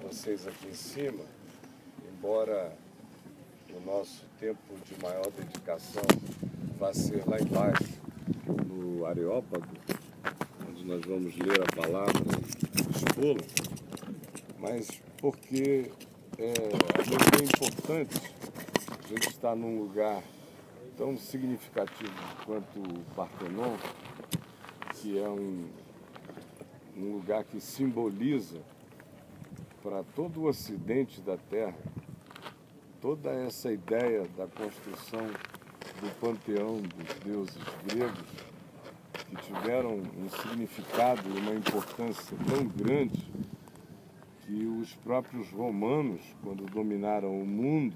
vocês aqui em cima, embora o nosso tempo de maior dedicação vá ser lá embaixo, no Areópago, onde nós vamos ler a palavra, expô-la, mas porque é importante a gente estar num lugar tão significativo quanto o Partenon, que é um lugar que simboliza para todo o ocidente da Terra toda essa ideia da construção do panteão dos deuses gregos, que tiveram um significado e uma importância tão grande que os próprios romanos, quando dominaram o mundo,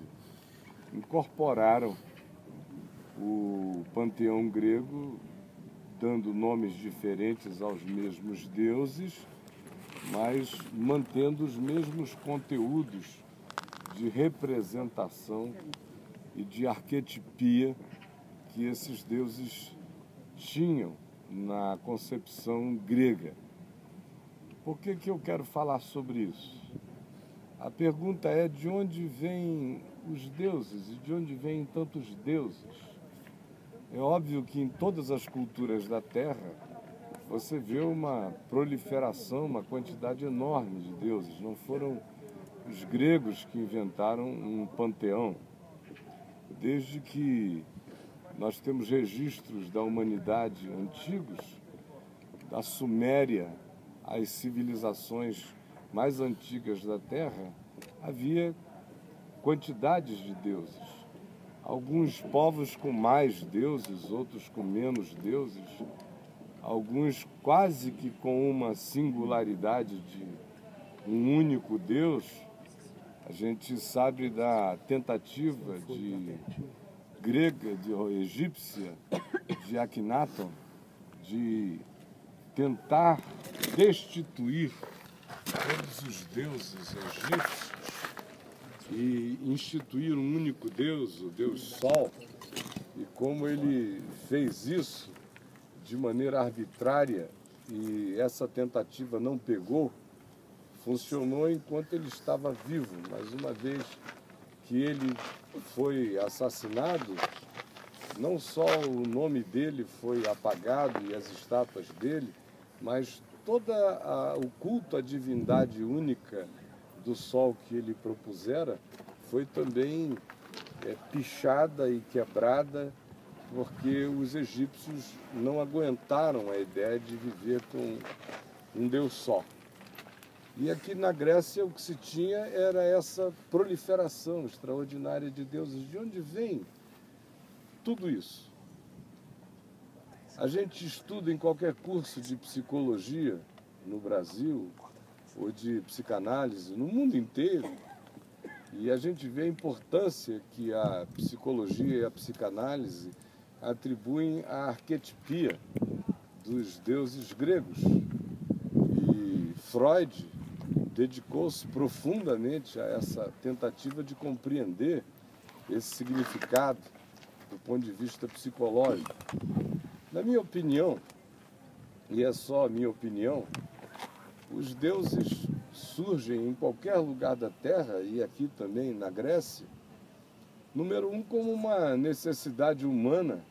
incorporaram o panteão grego, dando nomes diferentes aos mesmos deuses, mas mantendo os mesmos conteúdos de representação e de arquetipia que esses deuses tinham na concepção grega. Por que eu quero falar sobre isso? A pergunta é: de onde vêm os deuses e de onde vêm tantos deuses? É óbvio que em todas as culturas da Terra você vê uma proliferação, uma quantidade enorme de deuses. Não foram os gregos que inventaram um panteão. Desde que nós temos registros da humanidade antigos, da Suméria às civilizações mais antigas da Terra, havia quantidades de deuses. Alguns povos com mais deuses, outros com menos deuses, alguns quase que com uma singularidade de um único Deus. A gente sabe da tentativa grega, egípcia, de Akhenaton, de tentar destituir todos os deuses egípcios e instituir um único Deus, o Deus Sol. E como ele fez isso de maneira arbitrária e essa tentativa não pegou, funcionou enquanto ele estava vivo, mas uma vez que ele foi assassinado, não só o nome dele foi apagado e as estátuas dele, mas todo o culto à divindade única do Sol que ele propusera foi também pichada e quebrada, porque os egípcios não aguentaram a ideia de viver com um Deus só. E aqui na Grécia o que se tinha era essa proliferação extraordinária de deuses. De onde vem tudo isso? A gente estuda em qualquer curso de psicologia no Brasil, ou de psicanálise no mundo inteiro, e a gente vê a importância que a psicologia e a psicanálise atribuem à arquetipia dos deuses gregos. E Freud dedicou-se profundamente a essa tentativa de compreender esse significado do ponto de vista psicológico. Na minha opinião, e é só a minha opinião, os deuses surgem em qualquer lugar da Terra, e aqui também na Grécia, número um, como uma necessidade humana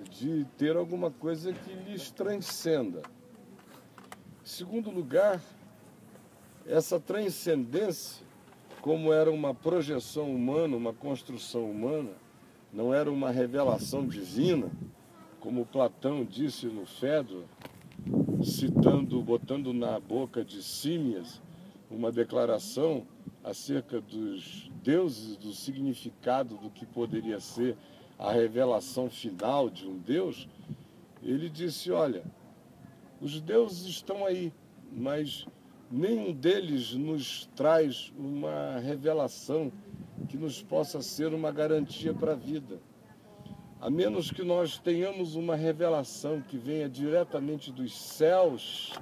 de ter alguma coisa que lhes transcenda. Em segundo lugar, essa transcendência, como era uma projeção humana, uma construção humana, não era uma revelação divina, como Platão disse no Fedro, citando, botando na boca de Símias uma declaração acerca dos deuses, do significado do que poderia ser a revelação final de um Deus. Ele disse: olha, os deuses estão aí, mas nenhum deles nos traz uma revelação que nos possa ser uma garantia para a vida. A menos que nós tenhamos uma revelação que venha diretamente dos céus,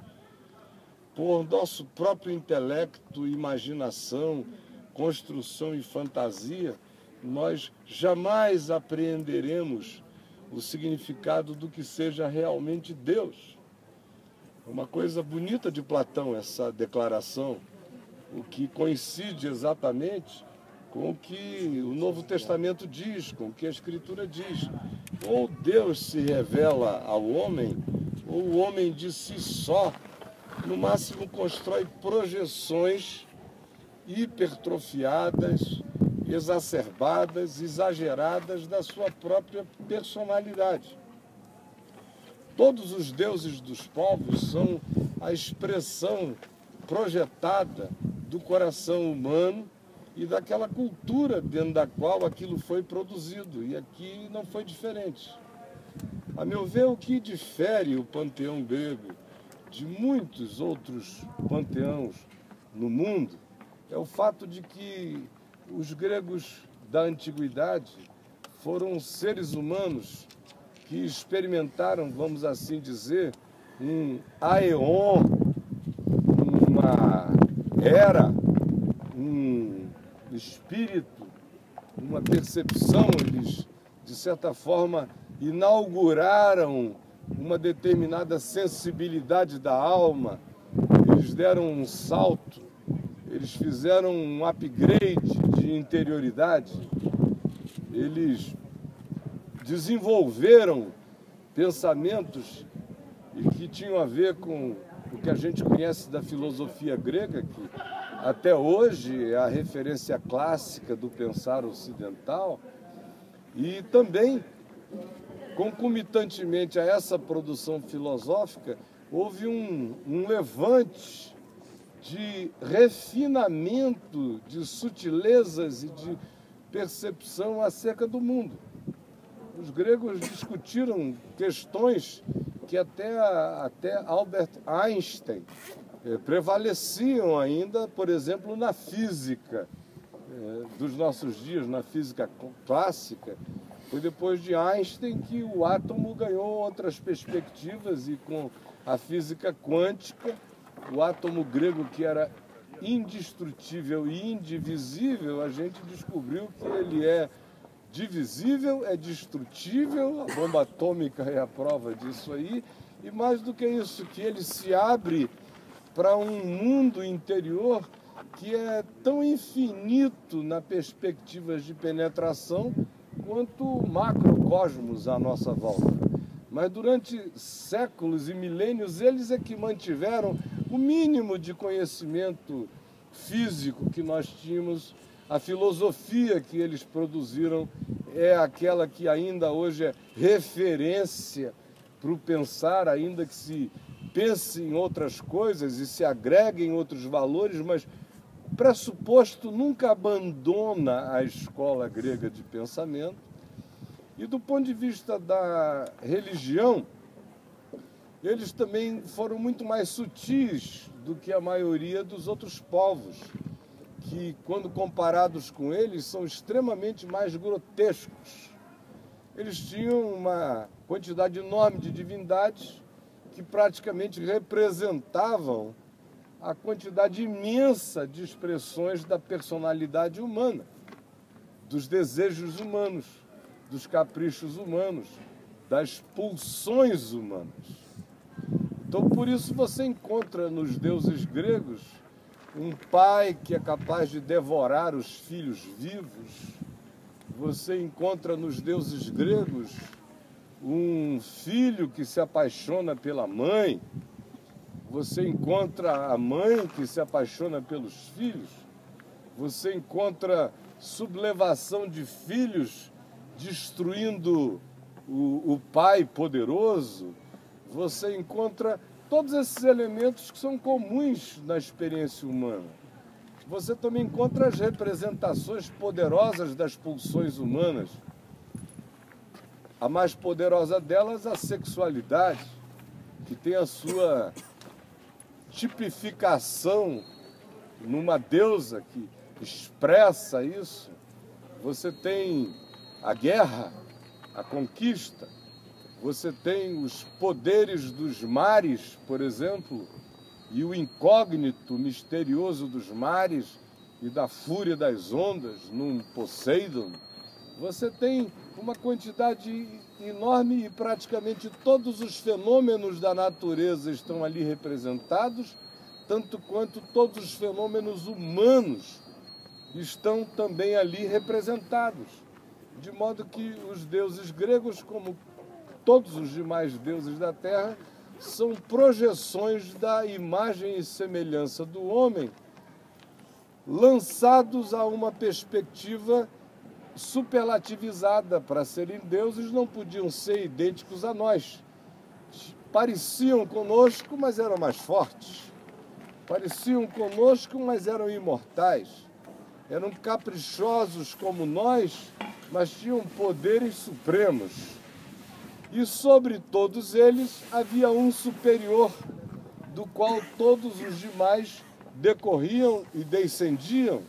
por nosso próprio intelecto, imaginação, construção e fantasia, nós jamais apreenderemos o significado do que seja realmente Deus. Uma coisa bonita de Platão, essa declaração, o que coincide exatamente com o que o Novo Testamento diz, com o que a Escritura diz. Ou Deus se revela ao homem, ou o homem de si só, no máximo constrói projeções hipertrofiadas, exacerbadas, exageradas da sua própria personalidade. Todos os deuses dos povos são a expressão projetada do coração humano e daquela cultura dentro da qual aquilo foi produzido. E aqui não foi diferente. A meu ver, o que difere o panteão grego de muitos outros panteões no mundo é o fato de que os gregos da antiguidade foram seres humanos que experimentaram, vamos assim dizer, um aeon, uma era, um espírito, uma percepção. Eles, de certa forma, inauguraram uma determinada sensibilidade da alma, eles deram um salto, eles fizeram um upgrade de interioridade, eles desenvolveram pensamentos e que tinham a ver com o que a gente conhece da filosofia grega, que até hoje é a referência clássica do pensar ocidental, e também, concomitantemente a essa produção filosófica, houve um levante de refinamento, de sutilezas e de percepção acerca do mundo. Os gregos discutiram questões que até Albert Einstein prevaleciam ainda, por exemplo, na física dos nossos dias, na física clássica. Foi depois de Einstein que o átomo ganhou outras perspectivas e com a física quântica, o átomo grego que era indestrutível e indivisível, a gente descobriu que ele é divisível, é destrutível, a bomba atômica é a prova disso aí, e mais do que isso, que ele se abre para um mundo interior que é tão infinito na perspectiva de penetração quanto o macrocosmos à nossa volta. Mas durante séculos e milênios, eles é que mantiveram o mínimo de conhecimento físico que nós tínhamos. A filosofia que eles produziram é aquela que ainda hoje é referência para o pensar, ainda que se pense em outras coisas e se agreguem outros valores, mas o pressuposto nunca abandona a escola grega de pensamento. E do ponto de vista da religião, eles também foram muito mais sutis do que a maioria dos outros povos, que, quando comparados com eles, são extremamente mais grotescos. Eles tinham uma quantidade enorme de divindades que praticamente representavam a quantidade imensa de expressões da personalidade humana, dos desejos humanos, dos caprichos humanos, das pulsões humanas. Então, por isso, você encontra nos deuses gregos um pai que é capaz de devorar os filhos vivos. Você encontra nos deuses gregos um filho que se apaixona pela mãe. Você encontra a mãe que se apaixona pelos filhos. Você encontra sublevação de filhos destruindo o pai poderoso. Você encontra todos esses elementos que são comuns na experiência humana. Você também encontra as representações poderosas das pulsões humanas. A mais poderosa delas, a sexualidade, que tem a sua tipificação numa deusa que expressa isso. Você tem a guerra, a conquista. Você tem os poderes dos mares, por exemplo, e o incógnito misterioso dos mares e da fúria das ondas num Poseidon. Você tem uma quantidade enorme e praticamente todos os fenômenos da natureza estão ali representados, tanto quanto todos os fenômenos humanos estão também ali representados. De modo que os deuses gregos, como todos os demais deuses da Terra, são projeções da imagem e semelhança do homem, lançados a uma perspectiva superlativizada. Para serem deuses, não podiam ser idênticos a nós. Pareciam conosco, mas eram mais fortes. Pareciam conosco, mas eram imortais. Eram caprichosos como nós, mas tinham poderes supremos. E sobre todos eles havia um superior, do qual todos os demais decorriam e descendiam.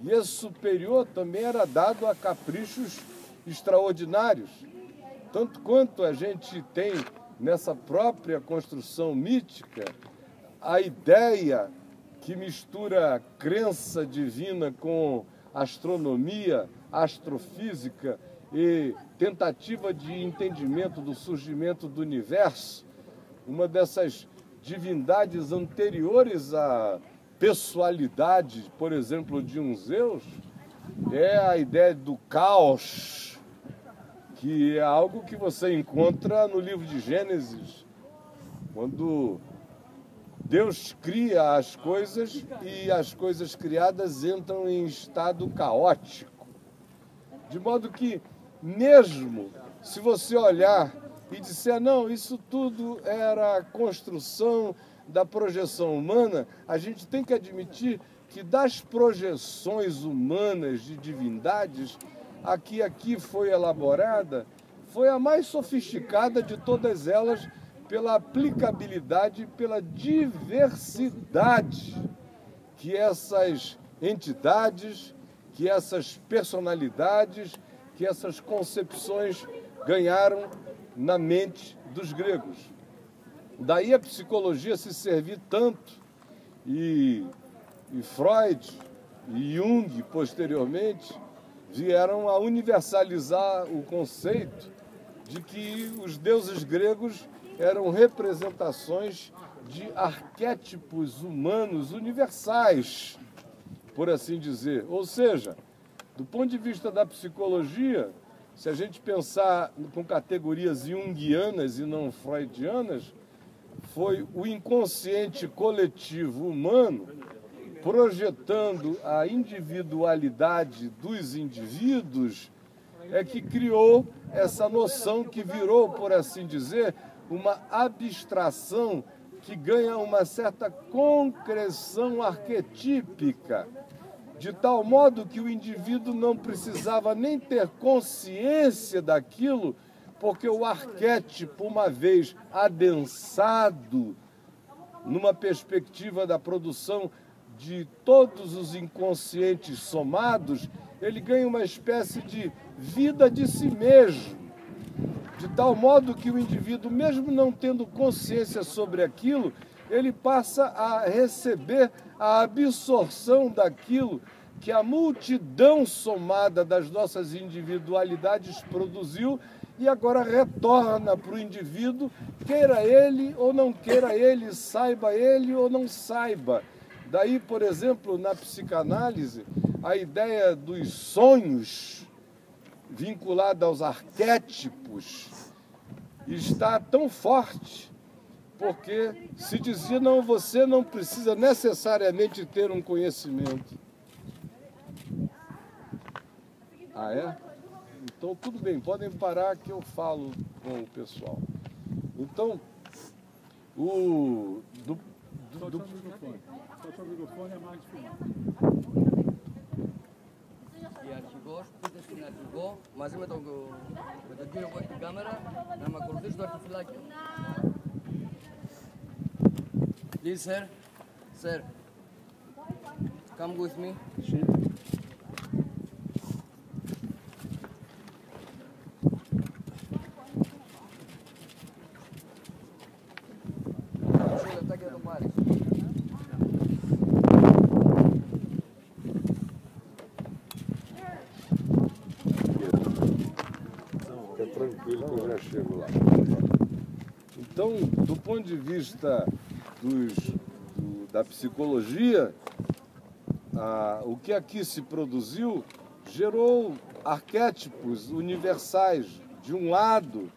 E esse superior também era dado a caprichos extraordinários. Tanto quanto a gente tem nessa própria construção mítica a ideia que mistura crença divina com astronomia, astrofísica e tentativa de entendimento do surgimento do universo, uma dessas divindades anteriores à pessoalidade, por exemplo, de um Zeus, é a ideia do caos, que é algo que você encontra no livro de Gênesis, quando Deus cria as coisas e as coisas criadas entram em estado caótico. De modo que, mesmo se você olhar e disser, não, isso tudo era construção da projeção humana, a gente tem que admitir que das projeções humanas de divindades, a que aqui foi elaborada, foi a mais sofisticada de todas elas, pela aplicabilidade e pela diversidade que essas entidades, que essas personalidades, que essas concepções ganharam na mente dos gregos. Daí a psicologia se servir tanto, e Freud e Jung, posteriormente, vieram a universalizar o conceito de que os deuses gregos eram representações de arquétipos humanos universais, por assim dizer. Ou seja, do ponto de vista da psicologia, se a gente pensar com categorias junguianas e não freudianas, foi o inconsciente coletivo humano projetando a individualidade dos indivíduos é que criou essa noção que virou, por assim dizer, uma abstração que ganha uma certa concreção arquetípica, de tal modo que o indivíduo não precisava nem ter consciência daquilo, porque o arquétipo, uma vez adensado numa perspectiva da produção de todos os inconscientes somados, ele ganha uma espécie de vida de si mesmo, de tal modo que o indivíduo, mesmo não tendo consciência sobre aquilo, ele passa a receber a absorção daquilo que a multidão somada das nossas individualidades produziu e agora retorna para o indivíduo, queira ele ou não queira ele, saiba ele ou não saiba. Daí, por exemplo, na psicanálise, a ideia dos sonhos vinculada aos arquétipos está tão forte, porque se dizia, não, você não precisa necessariamente ter um conhecimento. Ah, é? Então, tudo bem, podem parar que eu falo com o pessoal. Então, Só o microfone é mais difícil. Η αρχηγός πήγε στην αρχηγό μαζί με τον κύριο που έχει την κάμερα να με ακολουθήσει το αρχιφυλάκιο. Please, sir. Sir. Come with me. Μισό λεπτάκι να το πάρεις. Fica tranquilo que eu já chego lá. Então, do ponto de vista da psicologia, o que aqui se produziu gerou arquétipos universais. De um lado,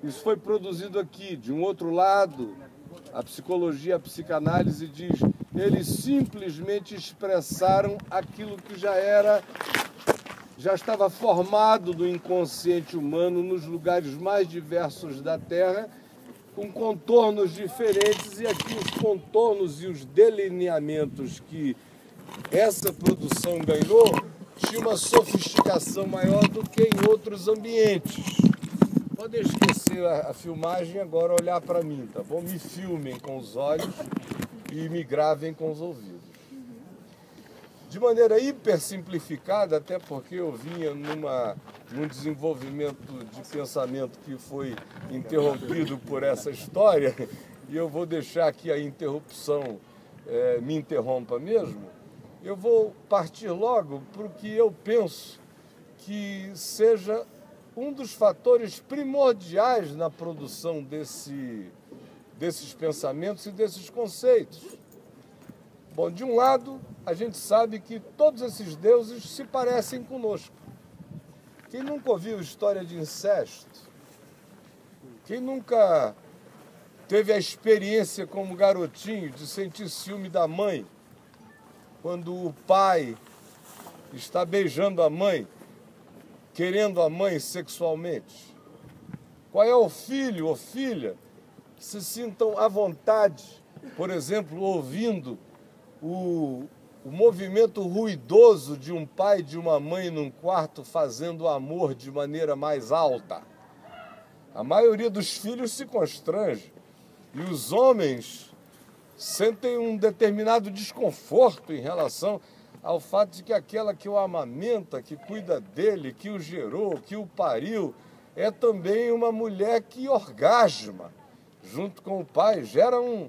isso foi produzido aqui. De um outro lado, a psicologia, a psicanálise diz, eles simplesmente expressaram aquilo que já estava formado no inconsciente humano nos lugares mais diversos da Terra, com contornos diferentes, e aqui os contornos e os delineamentos que essa produção ganhou tinha uma sofisticação maior do que em outros ambientes. Podem esquecer a filmagem, agora olhar para mim, tá bom? Me filmem com os olhos e me gravem com os ouvidos. De maneira hiper simplificada, até porque eu vinha num desenvolvimento de pensamento que foi interrompido por essa história, e eu vou deixar que a interrupção me interrompa mesmo. Eu vou partir logo para o que eu penso que seja um dos fatores primordiais na produção desses pensamentos e desses conceitos. Bom, de um lado, a gente sabe que todos esses deuses se parecem conosco. Quem nunca ouviu história de incesto? Quem nunca teve a experiência como garotinho de sentir ciúme da mãe, quando o pai está beijando a mãe, querendo a mãe sexualmente? Qual é o filho ou filha que se sintam à vontade, por exemplo, ouvindo o movimento ruidoso de um pai e de uma mãe num quarto fazendo amor de maneira mais alta? A maioria dos filhos se constrange, e os homens sentem um determinado desconforto em relação ao fato de que aquela que o amamenta, que cuida dele, que o gerou, que o pariu, é também uma mulher que orgasma junto com o pai, gera um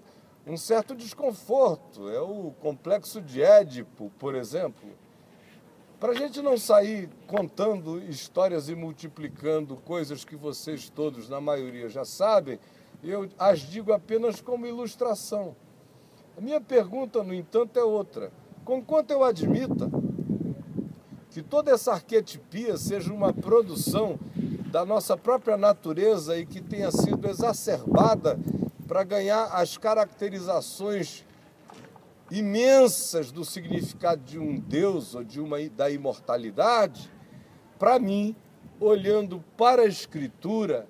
certo desconforto. É o complexo de Édipo, por exemplo. Para a gente não sair contando histórias e multiplicando coisas que vocês todos, na maioria, já sabem, eu as digo apenas como ilustração. A minha pergunta, no entanto, é outra. Conquanto eu admita que toda essa arquetipia seja uma produção da nossa própria natureza e que tenha sido exacerbada para ganhar as caracterizações imensas do significado de um Deus ou da imortalidade, para mim, olhando para a Escritura,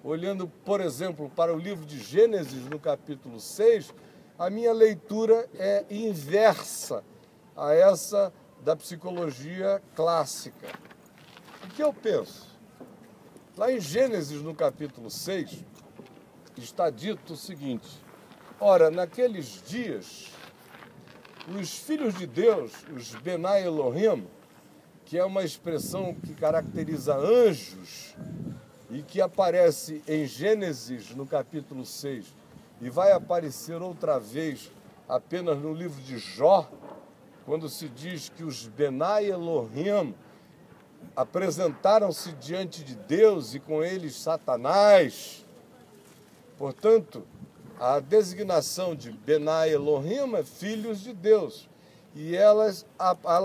olhando, por exemplo, para o livro de Gênesis, no capítulo 6, a minha leitura é inversa a essa da psicologia clássica. O que eu penso? Lá em Gênesis, no capítulo 6, está dito o seguinte: ora, naqueles dias, os filhos de Deus, os Benai Elohim, que é uma expressão que caracteriza anjos e que aparece em Gênesis, no capítulo 6, e vai aparecer outra vez apenas no livro de Jó, quando se diz que os Benai Elohim apresentaram-se diante de Deus e com eles Satanás. Portanto, a designação de Benai Elohim é filhos de Deus, e ela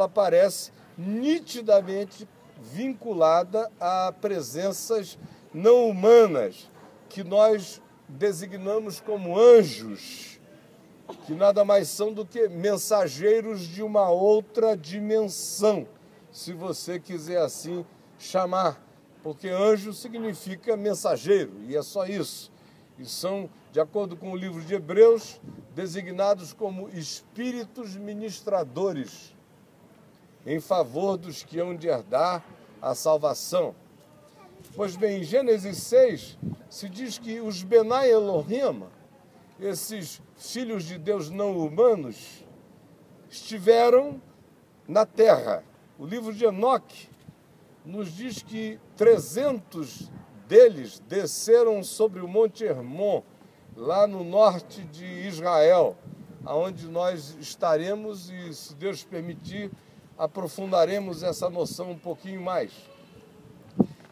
aparece nitidamente vinculada a presenças não humanas, que nós designamos como anjos, que nada mais são do que mensageiros de uma outra dimensão, se você quiser assim chamar, porque anjo significa mensageiro, e é só isso. E são, de acordo com o livro de Hebreus, designados como espíritos ministradores em favor dos que hão de herdar a salvação. Pois bem, em Gênesis 6, se diz que os Benai Elohim, esses filhos de Deus não humanos, estiveram na terra. O livro de Enoque nos diz que 300 deles desceram sobre o Monte Hermon, lá no norte de Israel, aonde nós estaremos e, se Deus permitir, aprofundaremos essa noção um pouquinho mais.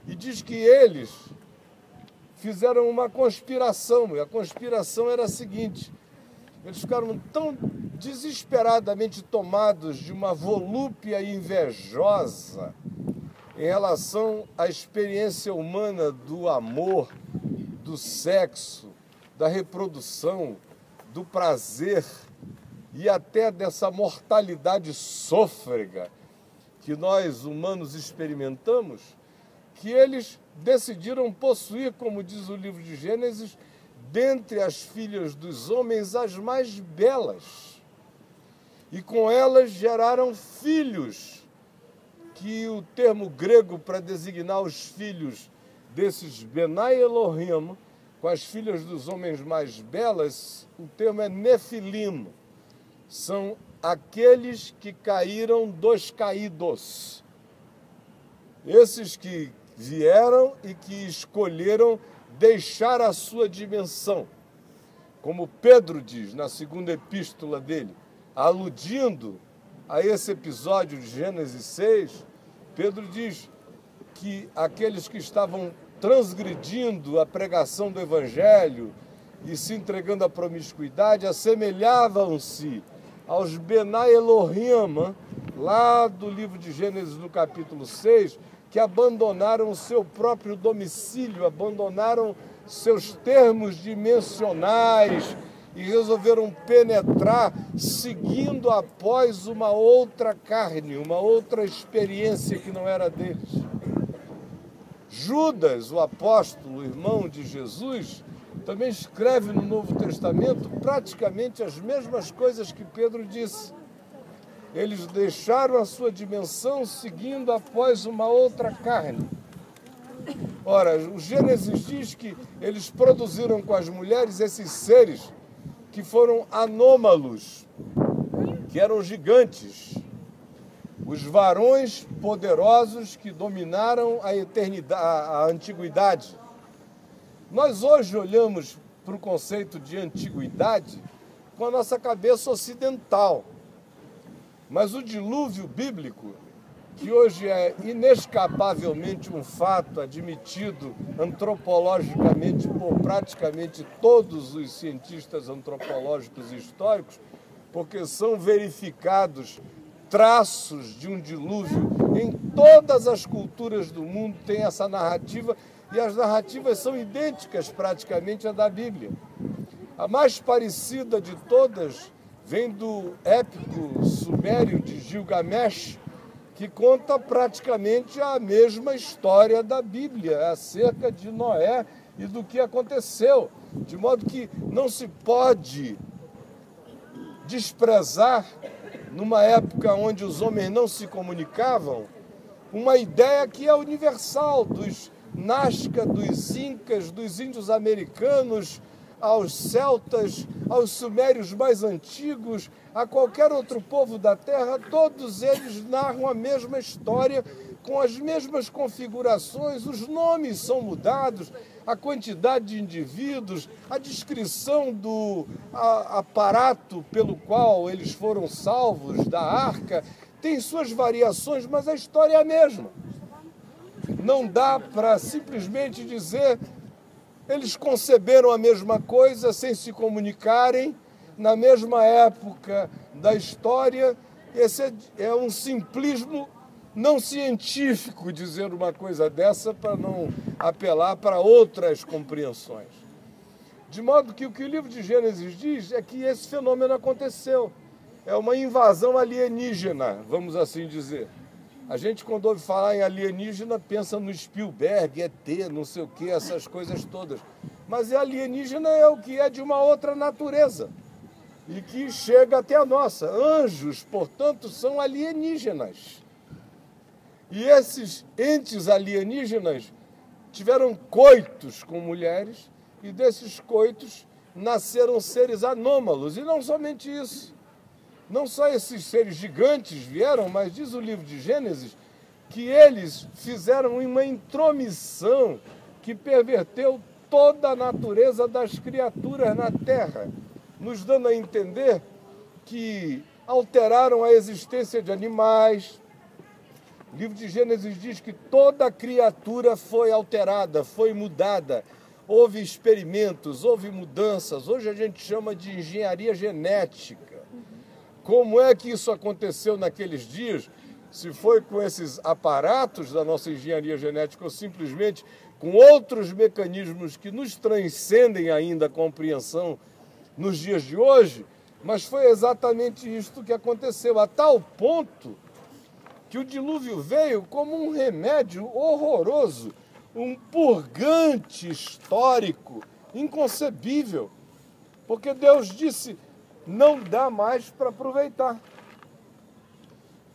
E diz que eles fizeram uma conspiração, e a conspiração era a seguinte: Eles ficaram tão desesperadamente tomados de uma volúpia invejosa em relação à experiência humana do amor, do sexo, da reprodução, do prazer e até dessa mortalidade sôfrega que nós humanos experimentamos, que eles decidiram possuir, como diz o livro de Gênesis, dentre as filhas dos homens as mais belas. E com elas geraram filhos, que o termo grego para designar os filhos desses Benai Elohim, com as filhas dos homens mais belas, o termo é Nefilim. São aqueles que caíram dos caídos. Esses que vieram e que escolheram deixar a sua dimensão. Como Pedro diz na segunda epístola dele, aludindo a esse episódio de Gênesis 6, Pedro diz que aqueles que estavam transgredindo a pregação do Evangelho e se entregando à promiscuidade assemelhavam-se aos Benai Elohim, lá do livro de Gênesis, no capítulo 6, que abandonaram o seu próprio domicílio, abandonaram seus termos dimensionais e resolveram penetrar seguindo após uma outra carne, uma outra experiência que não era deles. Judas, o apóstolo, o irmão de Jesus, também escreve no Novo Testamento praticamente as mesmas coisas que Pedro disse. Eles deixaram a sua dimensão seguindo após uma outra carne. Ora, o Gênesis diz que eles produziram com as mulheres esses seres que foram anômalos, que eram gigantes, os varões poderosos que dominaram a eternidade, a antiguidade. Nós hoje olhamos para o conceito de antiguidade com a nossa cabeça ocidental. Mas o dilúvio bíblico, que hoje é inescapavelmente um fato admitido antropologicamente por praticamente todos os cientistas antropológicos e históricos, porque são verificados traços de um dilúvio em todas as culturas do mundo, tem essa narrativa, e as narrativas são idênticas praticamente à da Bíblia. A mais parecida de todas vem do épico sumério de Gilgamesh, que conta praticamente a mesma história da Bíblia acerca de Noé e do que aconteceu. De modo que não se pode desprezar, numa época onde os homens não se comunicavam, uma ideia que é universal, dos Nazca, dos Incas, dos índios americanos, aos celtas, aos sumérios mais antigos, a qualquer outro povo da terra, todos eles narram a mesma história, com as mesmas configurações, os nomes são mudados, a quantidade de indivíduos, a descrição do aparato pelo qual eles foram salvos, da arca, tem suas variações, mas a história é a mesma. Não dá para simplesmente dizer eles conceberam a mesma coisa sem se comunicarem na mesma época da história. Esse é um simplismo não científico dizer uma coisa dessa para não apelar para outras compreensões. De modo que o que o livro de Gênesis diz é que esse fenômeno aconteceu. É uma invasão alienígena, vamos assim dizer. A gente, quando ouve falar em alienígena, pensa no Spielberg, ET, não sei o que, essas coisas todas. Mas alienígena é o que é de uma outra natureza e que chega até a nossa. Anjos, portanto, são alienígenas. E esses entes alienígenas tiveram coitos com mulheres e desses coitos nasceram seres anômalos. E não somente isso. Não só esses seres gigantes vieram, mas diz o livro de Gênesis que eles fizeram uma intromissão que perverteu toda a natureza das criaturas na terra, nos dando a entender que alteraram a existência de animais. O livro de Gênesis diz que toda criatura foi alterada, foi mudada. houve experimentos, houve mudanças. Hoje a gente chama de engenharia genética. Como é que isso aconteceu naqueles dias? Se foi com esses aparatos da nossa engenharia genética ou simplesmente com outros mecanismos que nos transcendem ainda a compreensão nos dias de hoje, mas foi exatamente isto que aconteceu, a tal ponto que o dilúvio veio como um remédio horroroso, um purgante histórico inconcebível, porque Deus disse, não dá mais para aproveitar.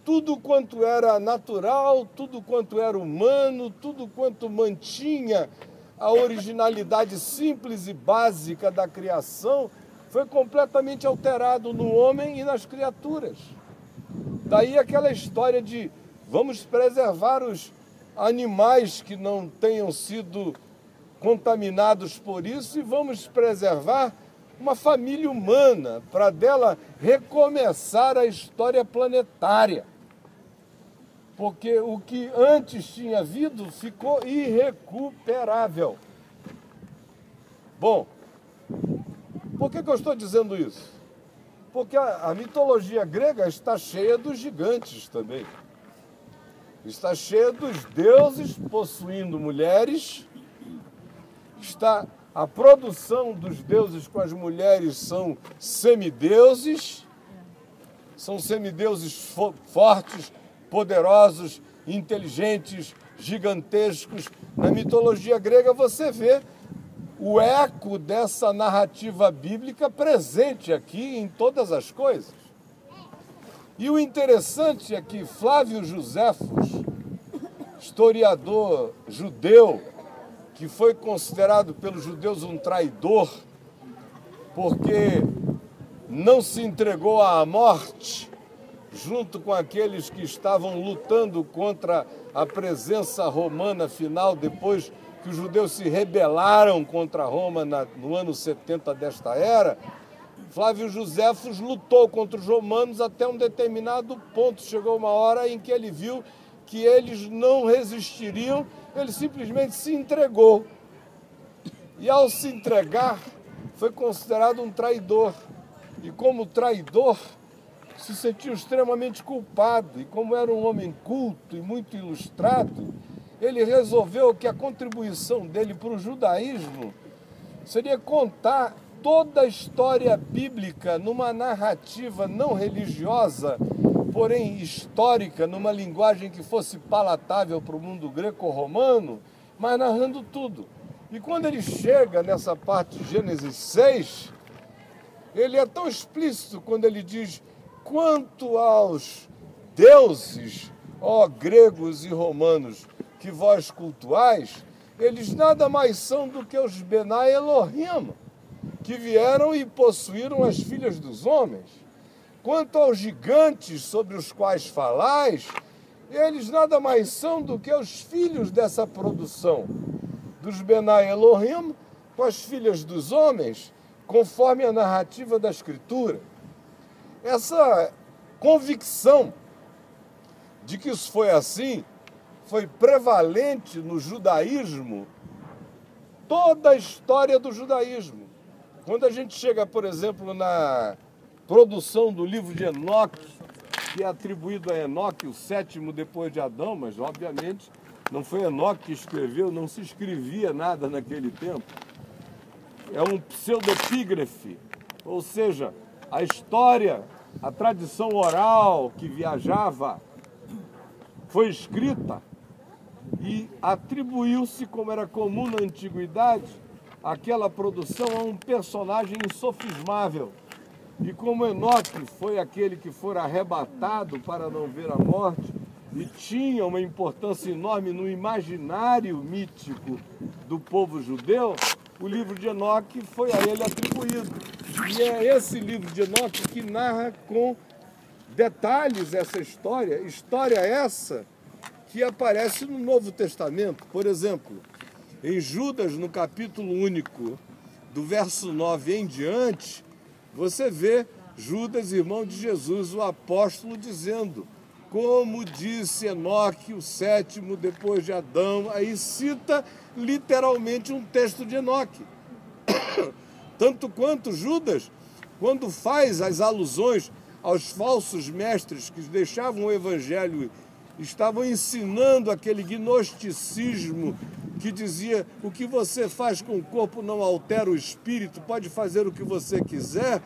Tudo quanto era natural, tudo quanto era humano, tudo quanto mantinha a originalidade simples e básica da criação, foi completamente alterado no homem e nas criaturas. Daí aquela história de vamos preservar os animais que não tenham sido contaminados por isso e vamos preservar uma família humana para dela recomeçar a história planetária. Porque o que antes tinha havido ficou irrecuperável. Bom, por que eu estou dizendo isso? Porque a mitologia grega está cheia dos gigantes também. Está cheia dos deuses possuindo mulheres. A produção dos deuses com as mulheres são semideuses. São semideuses fortes, poderosos, inteligentes, gigantescos. Na mitologia grega você vê o eco dessa narrativa bíblica presente aqui em todas as coisas. E o interessante é que Flávio Joséfos, historiador judeu, que foi considerado pelos judeus um traidor, porque não se entregou à morte, junto com aqueles que estavam lutando contra a presença romana final, depois que os judeus se rebelaram contra Roma no ano 70 desta era. Flávio Joséfos lutou contra os romanos até um determinado ponto. Chegou uma hora em que ele viu que eles não resistiriam, ele simplesmente se entregou. E ao se entregar, foi considerado um traidor. E como traidor, se sentiu extremamente culpado. E como era um homem culto e muito ilustrado, ele resolveu que a contribuição dele para o judaísmo seria contar toda a história bíblica numa narrativa não religiosa, porém histórica, numa linguagem que fosse palatável para o mundo greco-romano, mas narrando tudo. E quando ele chega nessa parte de Gênesis 6, ele é tão explícito quando ele diz: quanto aos deuses, ó gregos e romanos, que vós cultuais, eles nada mais são do que os Benai Elohim, que vieram e possuíram as filhas dos homens. Quanto aos gigantes sobre os quais falais, eles nada mais são do que os filhos dessa produção, dos Benai Elohim com as filhas dos homens, conforme a narrativa da Escritura. Essa convicção de que isso foi assim foi prevalente no judaísmo, toda a história do judaísmo. Quando a gente chega, por exemplo, na produção do livro de Enoque, que é atribuído a Enoque, o sétimo depois de Adão, mas obviamente não foi Enoque que escreveu, não se escrevia nada naquele tempo. É um pseudepígrafe, ou seja, a história, a tradição oral que viajava foi escrita e atribuiu-se, como era comum na antiguidade, aquela produção a um personagem insofismável. E como Enoque foi aquele que fora arrebatado para não ver a morte e tinha uma importância enorme no imaginário mítico do povo judeu, o livro de Enoque foi a ele atribuído. E é esse livro de Enoque que narra com detalhes essa história essa que aparece no Novo Testamento. Por exemplo, em Judas, no capítulo único, do verso 9 em diante, você vê Judas, irmão de Jesus, o apóstolo, dizendo: como disse Enoque, o sétimo depois de Adão. Aí cita literalmente um texto de Enoque. Tanto quanto Judas, quando faz as alusões aos falsos mestres que deixavam o evangelho, estavam ensinando aquele gnosticismo que dizia: o que você faz com o corpo não altera o espírito, pode fazer o que você quiser.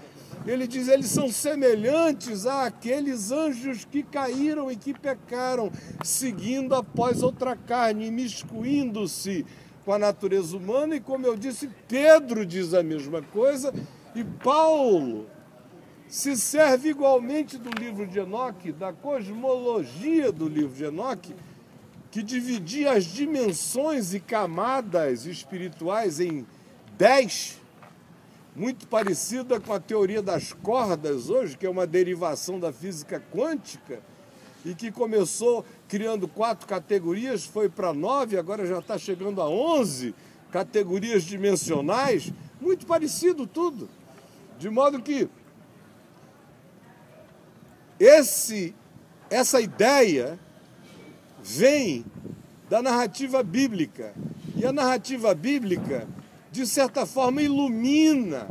Ele diz: eles são semelhantes àqueles anjos que caíram e que pecaram, seguindo após outra carne, imiscuindo-se com a natureza humana. E como eu disse, Pedro diz a mesma coisa, e Paulo se serve igualmente do livro de Enoque, da cosmologia do livro de Enoque, que dividia as dimensões e camadas espirituais em 10, muito parecida com a teoria das cordas hoje, que é uma derivação da física quântica, e que começou criando 4 categorias, foi para 9, agora já está chegando a 11 categorias dimensionais, muito parecido tudo. De modo que essa ideia vem da narrativa bíblica. E a narrativa bíblica, de certa forma, ilumina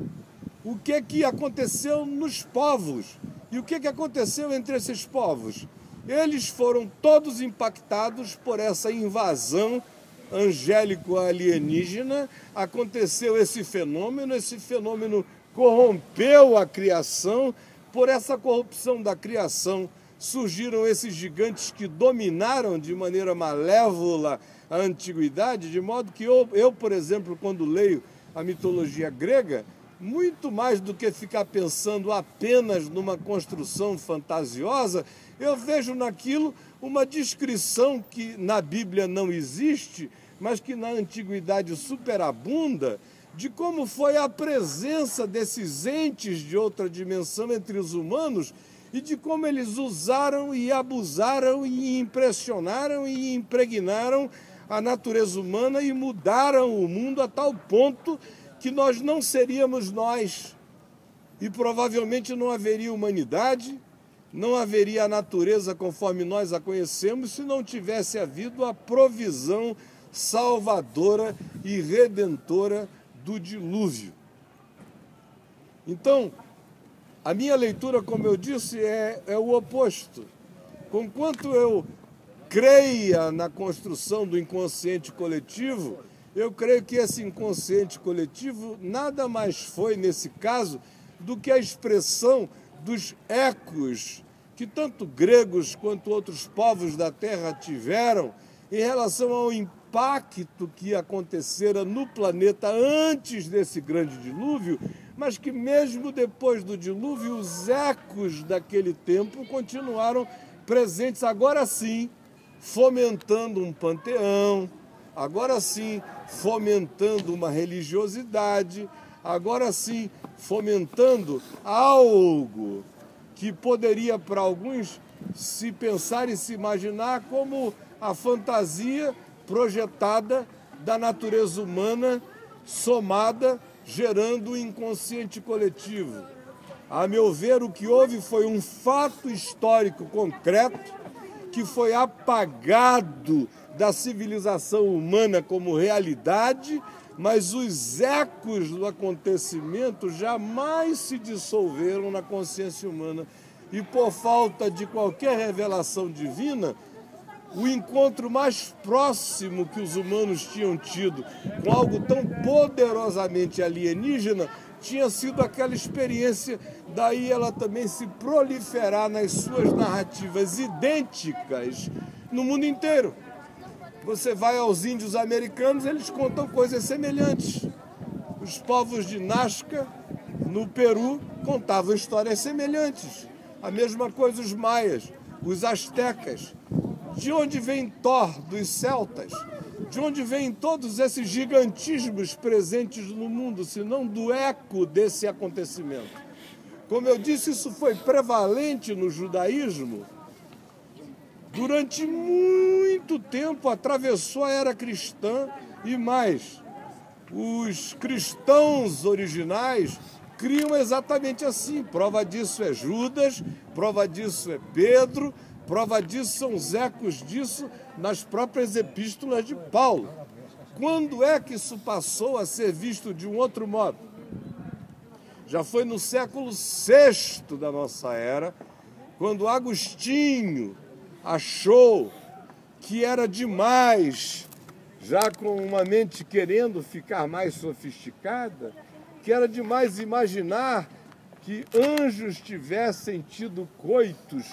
o que aconteceu nos povos. E o que aconteceu entre esses povos? Eles foram todos impactados por essa invasão angélico-alienígena. Aconteceu esse fenômeno corrompeu a criação. Por essa corrupção da criação, surgiram esses gigantes que dominaram de maneira malévola a antiguidade, de modo que eu, por exemplo, quando leio a mitologia grega, muito mais do que ficar pensando apenas numa construção fantasiosa, eu vejo naquilo uma descrição que na Bíblia não existe, mas que na antiguidade superabunda, de como foi a presença desses entes de outra dimensão entre os humanos e de como eles usaram e abusaram e impressionaram e impregnaram a natureza humana e mudaram o mundo a tal ponto que nós não seríamos nós e provavelmente não haveria humanidade, não haveria a natureza conforme nós a conhecemos se não tivesse havido a provisão salvadora e redentora do dilúvio. Então, a minha leitura, como eu disse, é o oposto. Conquanto eu creia na construção do inconsciente coletivo, eu creio que esse inconsciente coletivo nada mais foi, nesse caso, do que a expressão dos ecos que tanto gregos quanto outros povos da Terra tiveram em relação ao impacto que acontecera no planeta antes desse grande dilúvio, mas que mesmo depois do dilúvio, os ecos daquele tempo continuaram presentes, agora sim, fomentando um panteão, agora sim, fomentando uma religiosidade, agora sim, fomentando algo que poderia, para alguns, se pensar e se imaginar como a fantasia projetada da natureza humana somada, gerando o inconsciente coletivo. A meu ver, o que houve foi um fato histórico concreto que foi apagado da civilização humana como realidade, mas os ecos do acontecimento jamais se dissolveram na consciência humana. E por falta de qualquer revelação divina, o encontro mais próximo que os humanos tinham tido com algo tão poderosamente alienígena tinha sido aquela experiência, daí ela também se proliferar nas suas narrativas idênticas no mundo inteiro. Você vai aos índios americanos, eles contam coisas semelhantes. Os povos de Nazca, no Peru, contavam histórias semelhantes. A mesma coisa os maias, os astecas. De onde vem Thor, dos celtas? De onde vêm todos esses gigantismos presentes no mundo, senão do eco desse acontecimento? Como eu disse, isso foi prevalente no judaísmo. Durante muito tempo atravessou a era cristã e mais. Os cristãos originais criam exatamente assim. Prova disso é Judas, prova disso é Pedro, Prova disso são os ecos disso nas próprias epístolas de Paulo. Quando é que isso passou a ser visto de um outro modo? Já foi no século VI da nossa era, quando Agostinho achou que era demais, já com uma mente querendo ficar mais sofisticada, que era demais imaginar que anjos tivessem tido coitos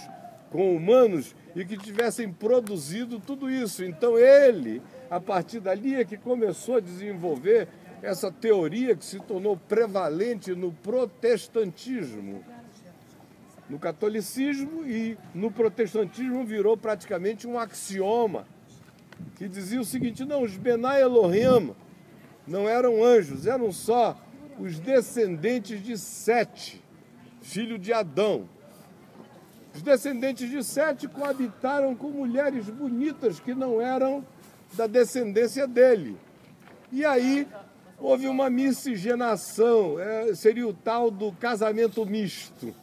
com humanos e que tivessem produzido tudo isso. Então ele, a partir dali, é que começou a desenvolver essa teoria que se tornou prevalente no protestantismo. No catolicismo e no protestantismo virou praticamente um axioma, que dizia o seguinte: não, os Benai Elohim não eram anjos, eram só os descendentes de Sete, filho de Adão. Os descendentes de Sete coabitaram com mulheres bonitas que não eram da descendência dele. E aí houve uma miscigenação, seria o tal do casamento misto.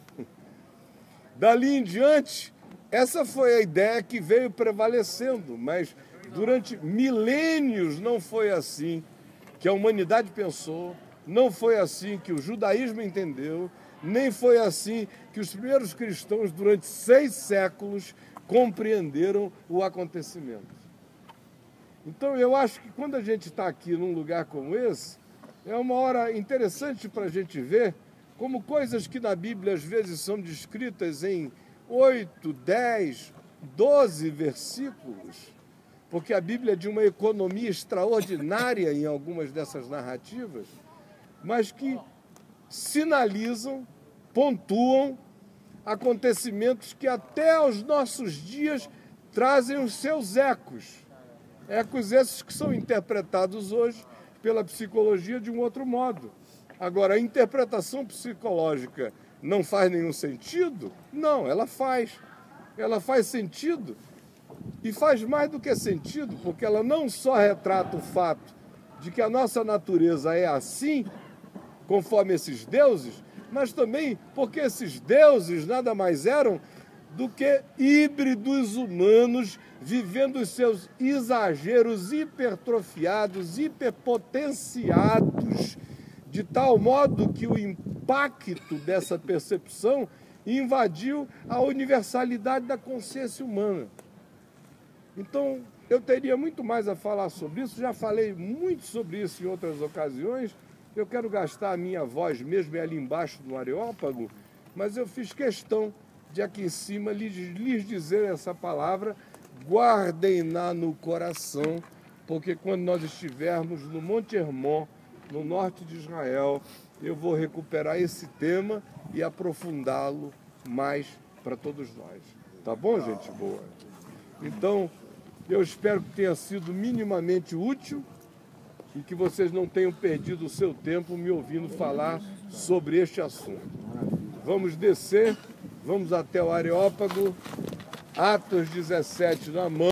Dali em diante, essa foi a ideia que veio prevalecendo, mas durante milênios não foi assim que a humanidade pensou, não foi assim que o judaísmo entendeu, nem foi assim que os primeiros cristãos, durante 6 séculos, compreenderam o acontecimento. Então, eu acho que quando a gente está aqui num lugar como esse, é uma hora interessante para a gente ver como coisas que na Bíblia às vezes são descritas em 8, 10, 12 versículos, porque a Bíblia é de uma economia extraordinária em algumas dessas narrativas, mas que sinalizam, pontuam acontecimentos que até aos nossos dias trazem os seus ecos. Ecos esses que são interpretados hoje pela psicologia de um outro modo. Agora, a interpretação psicológica não faz nenhum sentido? Não, ela faz. Ela faz sentido e faz mais do que sentido, porque ela não só retrata o fato de que a nossa natureza é assim, conforme esses deuses, mas também porque esses deuses nada mais eram do que híbridos humanos vivendo os seus exageros hipertrofiados, hiperpotenciados, de tal modo que o impacto dessa percepção invadiu a universalidade da consciência humana. Então, eu teria muito mais a falar sobre isso, já falei muito sobre isso em outras ocasiões. Eu quero gastar a minha voz mesmo ali embaixo no Areópago, mas eu fiz questão de aqui em cima lhes dizer essa palavra: guardem-na no coração, porque quando nós estivermos no Monte Hermon, no norte de Israel, eu vou recuperar esse tema e aprofundá-lo mais para todos nós. Tá bom, gente boa? Então, eu espero que tenha sido minimamente útil e que vocês não tenham perdido o seu tempo me ouvindo falar sobre este assunto. Vamos descer, vamos até o Areópago, Atos 17 na mão.